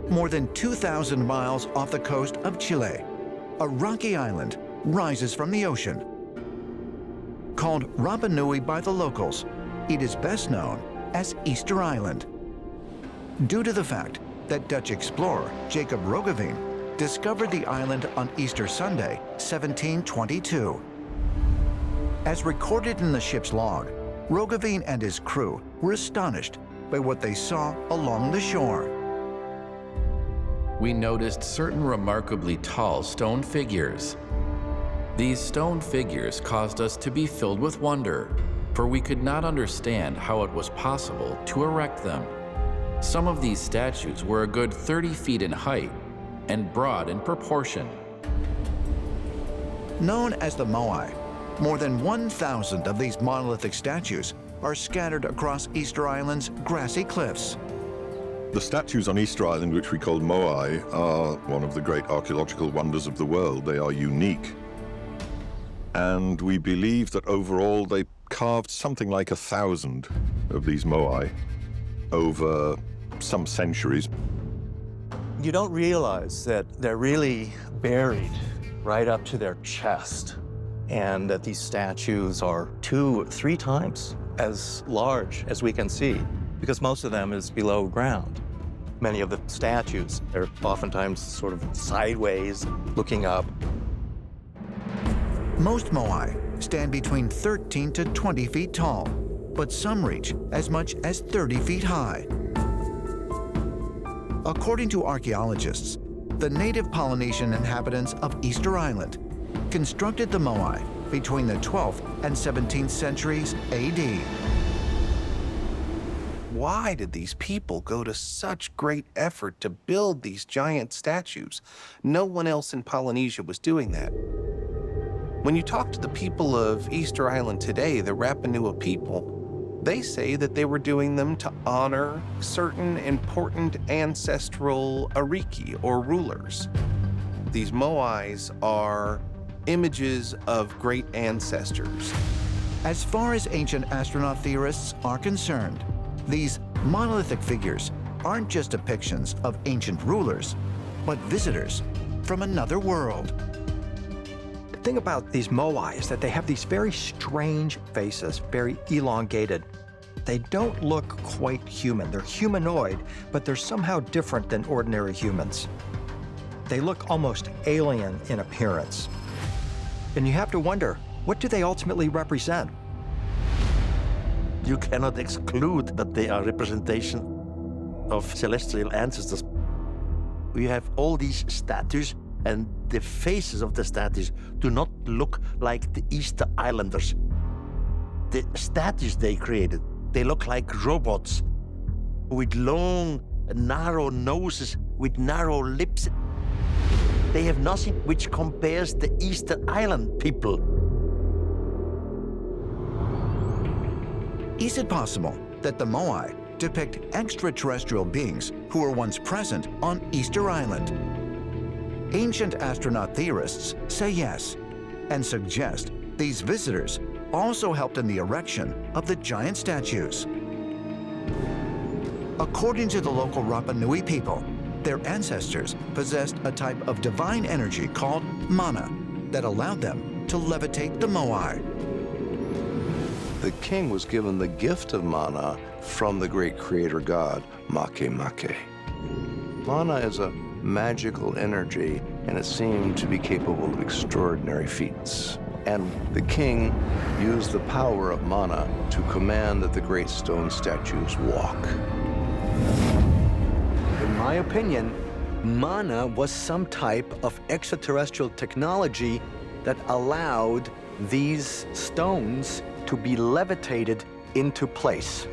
more than 2,000 miles off the coast of Chile, a rocky island rises from the ocean. Called Rapa Nui by the locals, it is best known as Easter Island, due to the fact that Dutch explorer Jacob Roggeveen discovered the island on Easter Sunday, 1722. As recorded in the ship's log, Roggeveen and his crew were astonished by what they saw along the shore. We noticed certain remarkably tall stone figures. These stone figures caused us to be filled with wonder, for we could not understand how it was possible to erect them. Some of these statues were a good 30 feet in height and broad in proportion. Known as the Moai, more than 1,000 of these monolithic statues are scattered across Easter Island's grassy cliffs. The statues on Easter Island, which we call Moai, are one of the great archaeological wonders of the world. They are unique. And we believe that overall they carved something like 1,000 of these Moai over some centuries. You don't realize that they're really buried right up to their chest, and that these statues are 2 or 3 times as large as we can see, because most of them is below ground. Many of the statues are oftentimes sort of sideways, looking up. Most Moai stand between 13 to 20 feet tall, but some reach as much as 30 feet high. According to archaeologists, the native Polynesian inhabitants of Easter Island constructed the Moai between the 12th and 17th centuries AD. Why did these people go to such great effort to build these giant statues? No one else in Polynesia was doing that. When you talk to the people of Easter Island today, the Rapa Nui people, they say that they were doing them to honor certain important ancestral ariki, or rulers. These Moais are images of great ancestors. As far as ancient astronaut theorists are concerned, these monolithic figures aren't just depictions of ancient rulers, but visitors from another world. The thing about these Moai is that they have these very strange faces, very elongated. They don't look quite human. They're humanoid, but they're somehow different than ordinary humans. They look almost alien in appearance. And you have to wonder, what do they ultimately represent? You cannot exclude that they are representation of celestial ancestors. We have all these statues, and the faces of the statues do not look like the Easter Islanders. The statues they created, they look like robots with long, narrow noses, with narrow lips. They have nothing which compares the Easter Island people. Is it possible that the Moai depict extraterrestrial beings who were once present on Easter Island? Ancient astronaut theorists say yes, and suggest these visitors also helped in the erection of the giant statues. According to the local Rapa Nui people, their ancestors possessed a type of divine energy called mana that allowed them to levitate the Moai. The king was given the gift of mana from the great creator god, Makemake. Mana is a magical energy, and it seemed to be capable of extraordinary feats. And the king used the power of mana to command that the great stone statues walk. In my opinion, mana was some type of extraterrestrial technology that allowed these stones to be levitated into place.